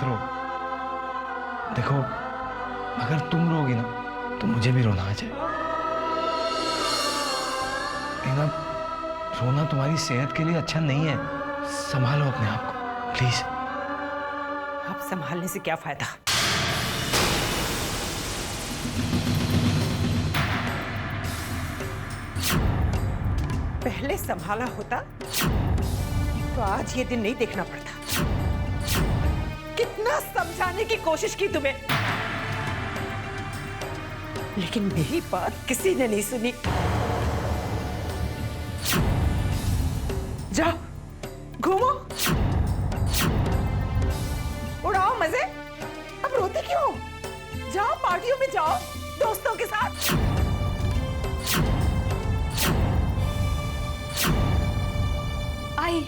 मत रो। देखो अगर तुम रोगी ना तो मुझे भी रोना आ जाए। मेघना, रोना तुम्हारी सेहत के लिए अच्छा नहीं है। संभालो अपने आप को प्लीज। अब संभालने से क्या फायदा? पहले संभाला होता तो आज ये दिन नहीं देखना पड़ता। कितना समझाने की कोशिश की तुम्हें, लेकिन मेरी बात किसी ने नहीं सुनी। जाओ घूमो, उड़ाओ मजे। अब रोती क्यों? जाओ पार्टियों में जाओ दोस्तों के साथ। आई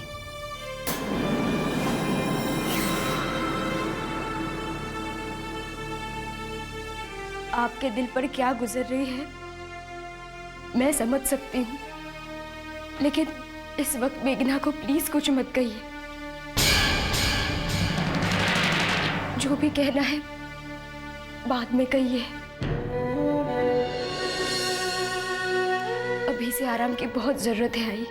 आपके दिल पर क्या गुजर रही है मैं समझ सकती हूँ, लेकिन इस वक्त मेघना को प्लीज कुछ मत कहिए। जो भी कहना है बाद में कहिए। अभी से आराम की बहुत जरूरत है आई।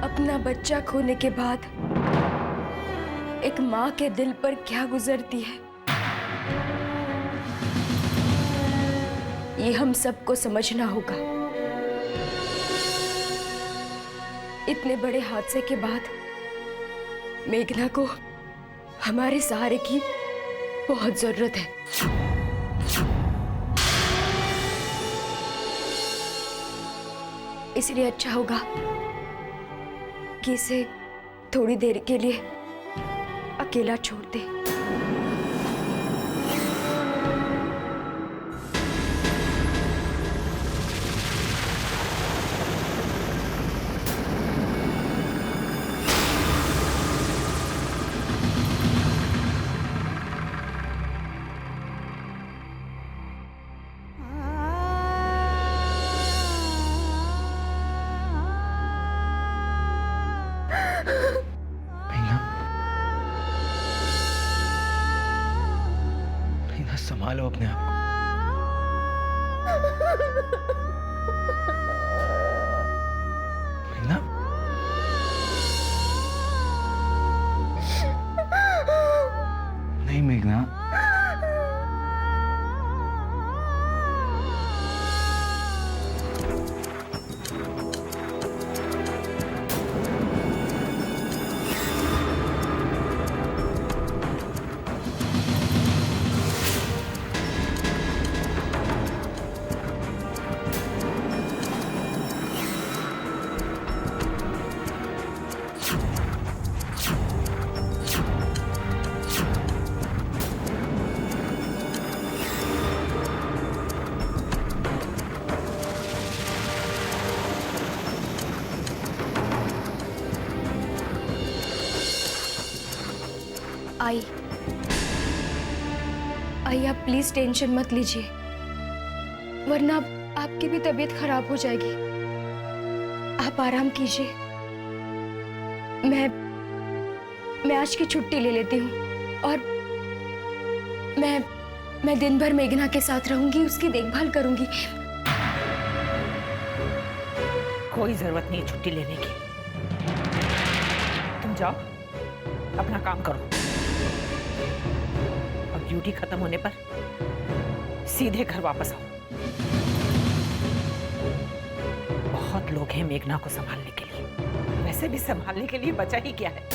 अपना बच्चा खोने के बाद एक माँ के दिल पर क्या गुजरती है ये हम सबको समझना होगा। इतने बड़े हादसे के बाद मेघना को हमारे सहारे की बहुत जरूरत है। इसलिए अच्छा होगा कि इसे थोड़ी देर के लिए अकेला छोड़ दे। संभालो अपने आप को। मेघना, नहीं मेघना, आई आई आप प्लीज टेंशन मत लीजिए, वरना आपकी भी तबीयत खराब हो जाएगी। आप आराम कीजिए। मैं आज की छुट्टी ले लेती हूँ और मैं दिन भर मेघना के साथ रहूंगी, उसकी देखभाल करूंगी। कोई जरूरत नहीं है छुट्टी लेने की। तुम जाओ अपना काम करो। अब ड्यूटी खत्म होने पर सीधे घर वापस आओ। बहुत लोग हैं मेघना को संभालने के लिए, वैसे भी संभालने के लिए बचा ही क्या है।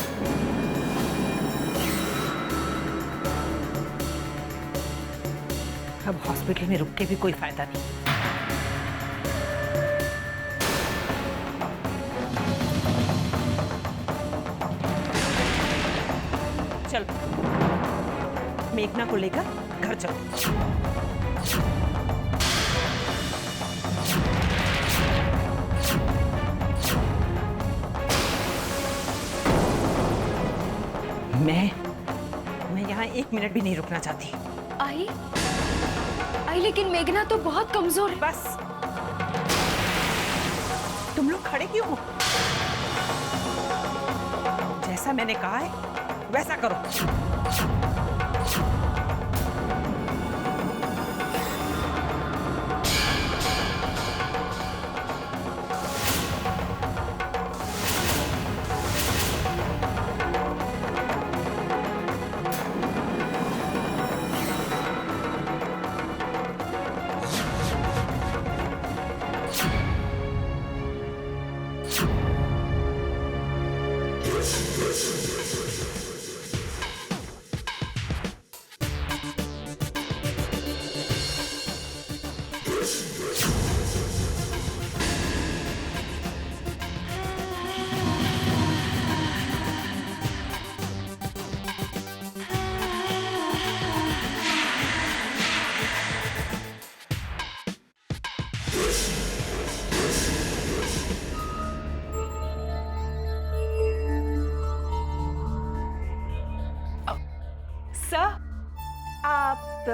अब हॉस्पिटल में रुक के भी कोई फायदा नहीं। चल मेघना को लेकर घर चलो। मैं यहाँ 1 मिनट भी नहीं रुकना चाहती। आई भाई लेकिन मेघना तो बहुत कमजोर है। बस, तुम लोग खड़े क्यों हो? जैसा मैंने कहा है वैसा करो। सर, आप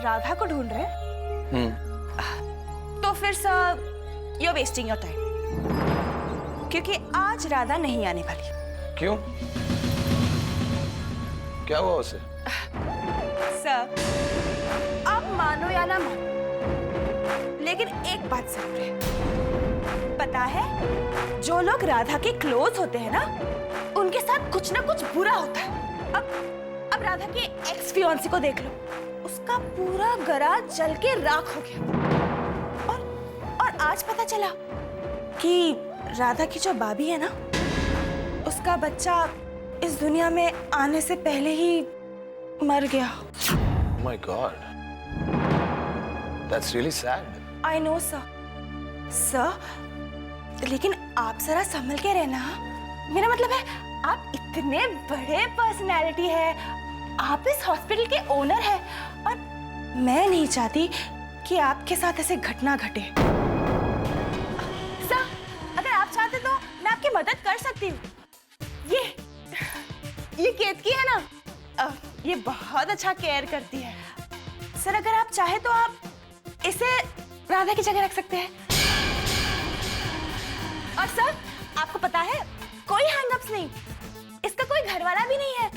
राधा को ढूंढ रहे हैं? तो फिर sir you are wasting your time, क्योंकि आज राधा नहीं आने वाली। क्यों? क्या हुआ उसे? सर, आप मानो या ना मानो, लेकिन एक बात जरूर है, पता है जो लोग राधा के क्लोज होते हैं ना, उनके साथ कुछ ना कुछ बुरा होता है। अब राधा के एक्स फियांसे को देख लो, उसका पूरा गराज जल के राख हो गया। और आज पता चला कि राधा की जो भाभी है ना, उसका बच्चा इस दुनिया में आने से पहले ही मर गया। Oh my God, that's really sad. I know sir, लेकिन आप जरा संभल के रहना। मेरा मतलब है, आप इतने बड़े पर्सनैलिटी है, आप इस हॉस्पिटल के ओनर है, और मैं नहीं चाहती कि आपके साथ ऐसे घटना घटे। सर, अगर आप चाहते तो मैं आपकी मदद कर सकती हूँ। ये केतकी है ना, ये बहुत अच्छा केयर करती है। सर, अगर आप चाहे तो आप इसे राधा की जगह रख सकते हैं। और सर, आपको पता है, कोई हैंगअप्स नहीं, इसका कोई घरवाला भी नहीं है।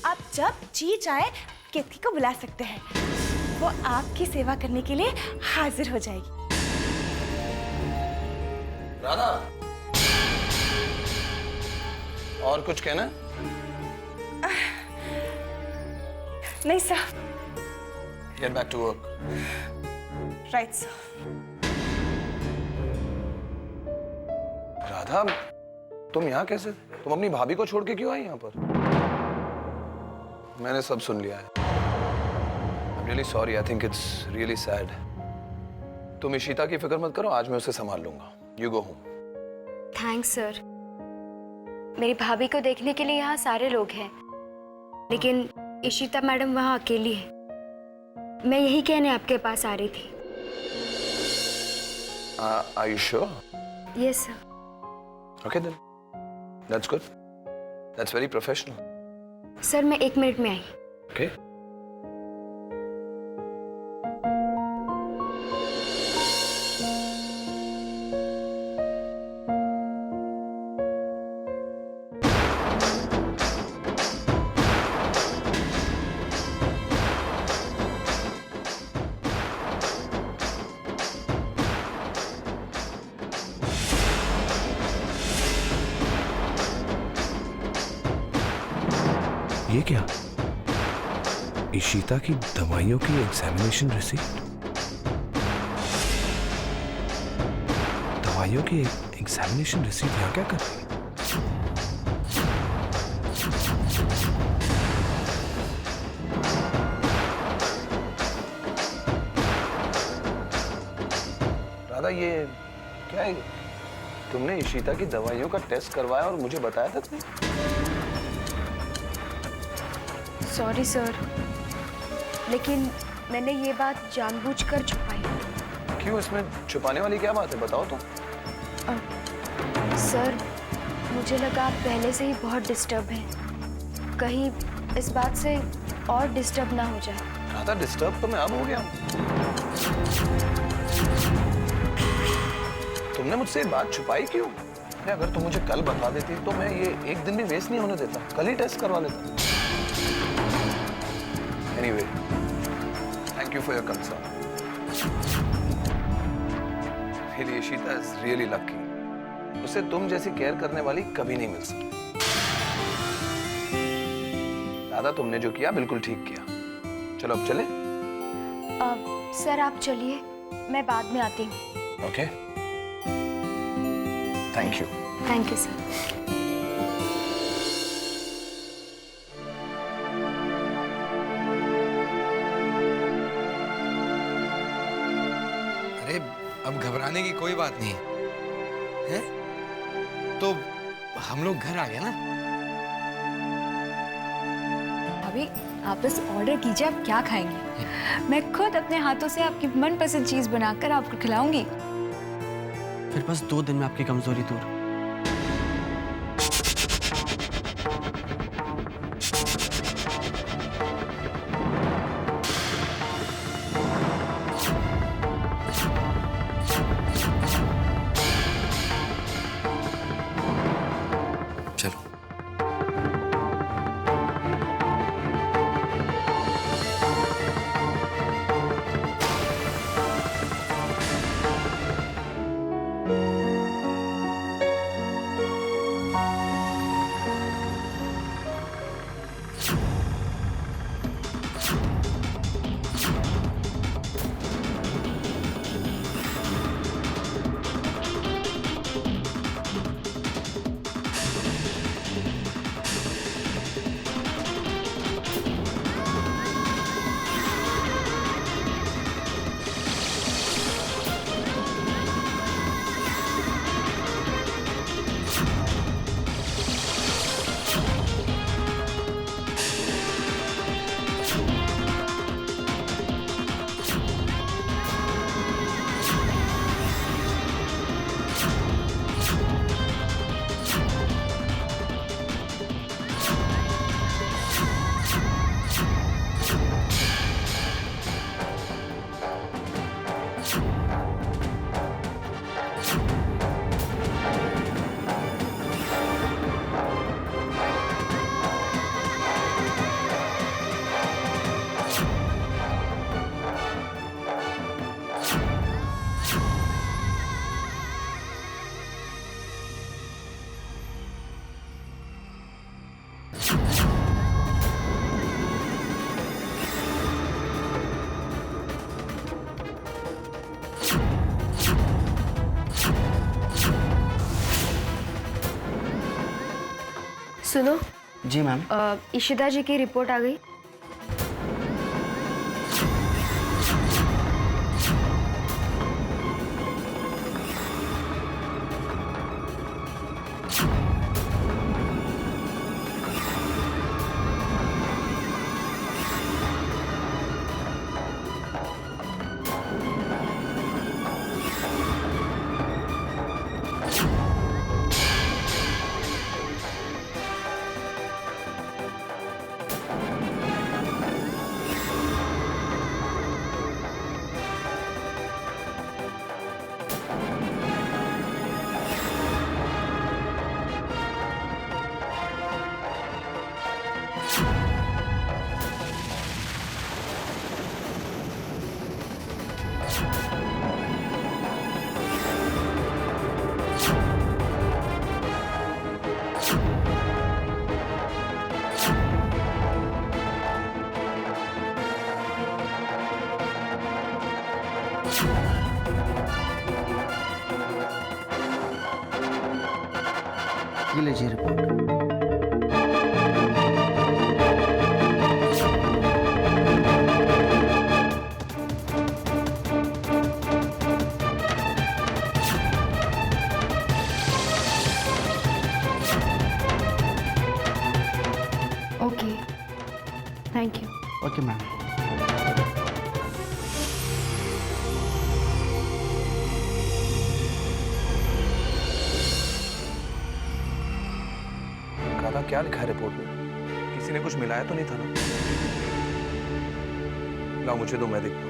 आप जब जी चाहे केतकी को बुला सकते हैं, वो आपकी सेवा करने के लिए हाजिर हो जाएगी। राधा, और कुछ कहना? नहीं sir. Get back to work. Right sir. Radha, तुम यहाँ कैसे? तुम अपनी भाभी को छोड़ के क्यों आई यहाँ पर? मैंने सब सुन लिया है। I'm really sorry. I think it's really sad. तुम इशिता की फिक्र मत करो, आज मैं उसे संभाल लूंगा। You go home. Thanks sir. मेरी भाभी को देखने के लिए यहाँ सारे लोग हैं, लेकिन इशिता मैडम वहाँ अकेली है। मैं यही कहने आपके पास आ रही थी। Are you sure? Yes sir. Okay then. That's good. That's very professional. Sir, मैं 1 मिनट में आई। Okay. ये क्या? इशिता की दवाइयों की एग्जामिनेशन रिसीप्ट? दवाइयों की एग्जामिनेशन रिसीप्ट यहाँ क्या कर रही है? राधा, ये क्या है? तुमने इशिता की दवाइयों का टेस्ट करवाया और मुझे बताया तक नहीं? सॉरी सर, लेकिन मैंने ये बात जानबूझकर छुपाई। क्यों? इसमें छुपाने वाली क्या बात है, बताओ तो। सर, मुझे लगा आप पहले से ही बहुत डिस्टर्ब हैं, कहीं इस बात से और डिस्टर्ब ना हो जाए। ज्यादा डिस्टर्ब तो मैं अब हो गया हूं। तुमने मुझसे ये बात छुपाई क्यों? अगर तुम मुझे कल बता देती तो मैं ये एक दिन भी वेस्ट नहीं होने देता, कल ही टेस्ट करवा लेता। Anyway, thank you for your concern. मेरी इशिता इज रियली लकी। उसे तुम जैसी केयर करने वाली कभी नहीं मिल सकती। दादा, तुमने जो किया बिल्कुल ठीक किया। चलो अब चले। सर आप चलिए, मैं बाद में आती हूँ। Okay, thank you. Thank you sir. अरे अब घबराने की कोई बात नहीं है, तो हम लोग घर आ गए ना। अभी आप बस ऑर्डर कीजिए, आप क्या खाएंगे? मैं खुद अपने हाथों से आपकी मनपसंद चीज बनाकर आपको खिलाऊंगी। फिर बस 2 दिन में आपकी कमजोरी दूर। चलो। सुनो, जी मैम। इशिता जी की रिपोर्ट आ गई। ये लीजिए report. Okay, thank you. Okay ma'am. Radha, क्या लिखा है रिपोर्ट में? किसी ने कुछ मिलाया तो नहीं था ना? लाओ मुझे दो, मैं देखता हूँ।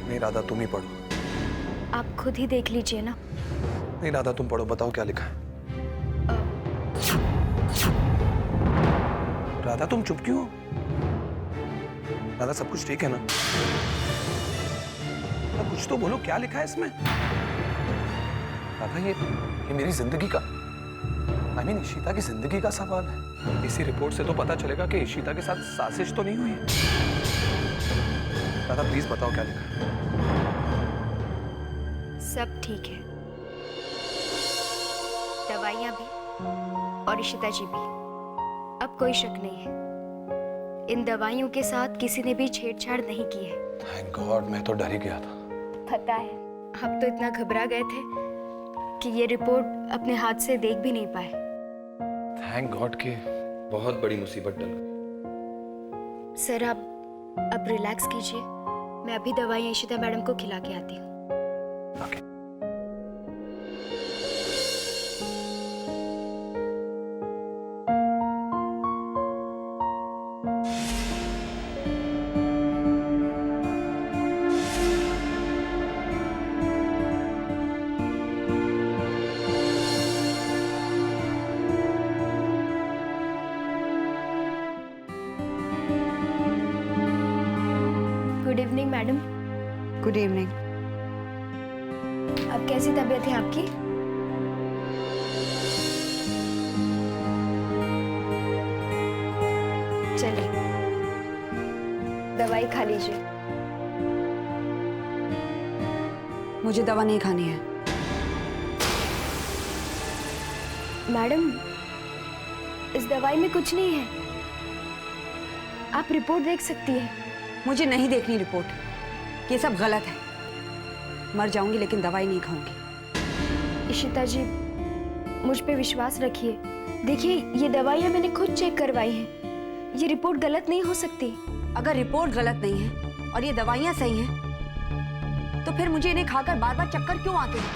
नहीं राधा, तुम ही पढ़ो। आप खुद ही देख लीजिए ना। नहीं राधा, तुम पढ़ो, बताओ क्या लिखा है। राधा तुम चुप क्यों हो? राधा सब कुछ ठीक है ना? राधा कुछ तो बोलो, क्या लिखा है इसमें? राधा ये मेरी जिंदगी का, I mean, इशिता की जिंदगी का सवाल है। इसी रिपोर्ट से तो पता चलेगा कि इशिता के साथ साजिश तो नहीं हुई है। राधा प्लीज बताओ क्या लिखा है। सब ठीक है, दवाइयाँ भी और इशिता जी भी। अब कोई शक नहीं है, इन दवाइयों के साथ किसी ने भी छेड़छाड़ नहीं की है। थैंक गॉड, मैं तो डर ही गया था। पता है, हम तो इतना घबरा गए थे कि ये रिपोर्ट अपने हाथ से देख भी नहीं पाए। थैंक गॉड कि बहुत बड़ी मुसीबत टल गई। सर आप अब रिलैक्स कीजिए, मैं अभी दवाइयाँ इशिता मैडम को खिला के आती हूँ। Okay. Good evening madam. Good evening. अब कैसी तबीयत है आपकी? चलिए दवाई खा लीजिए। मुझे दवा नहीं खानी है। मैडम इस दवाई में कुछ नहीं है, आप रिपोर्ट देख सकती हैं। मुझे नहीं देखनी रिपोर्ट, ये सब गलत है। मर जाऊंगी लेकिन दवाई नहीं खाऊंगी। इशिता जी मुझ पे विश्वास रखिए, देखिए ये दवाइयाँ मैंने खुद चेक करवाई हैं, ये रिपोर्ट गलत नहीं हो सकती। अगर रिपोर्ट गलत नहीं है और ये दवाइयाँ सही हैं, तो फिर मुझे इन्हें खाकर बार बार चक्कर क्यों आते हैं?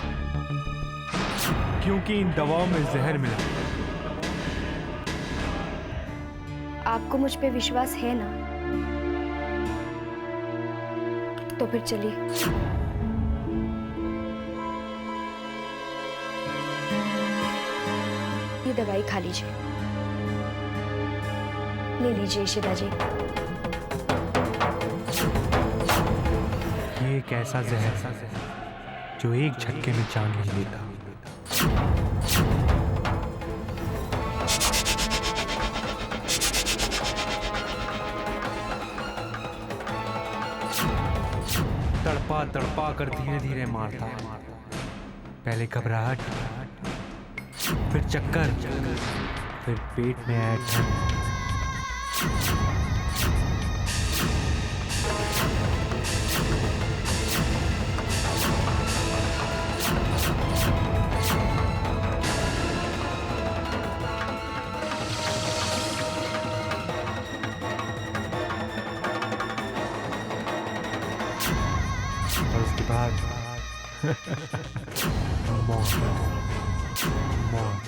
क्योंकि इन दवाओं में जहर मिला। आपको मुझ पे विश्वास है ना? तो फिर चलिए। ये दवाई खा लीजिए, ले लीजिए इशिता जी। ये एक ऐसा जहर जो एक झटके में जान ले लेता। तड़पा तड़पा कर धीरे धीरे मारता, पहले घबराहट, फिर चक्कर, फिर पेट में ऐंठन। और उसके बाद मौत, मौत। मौत।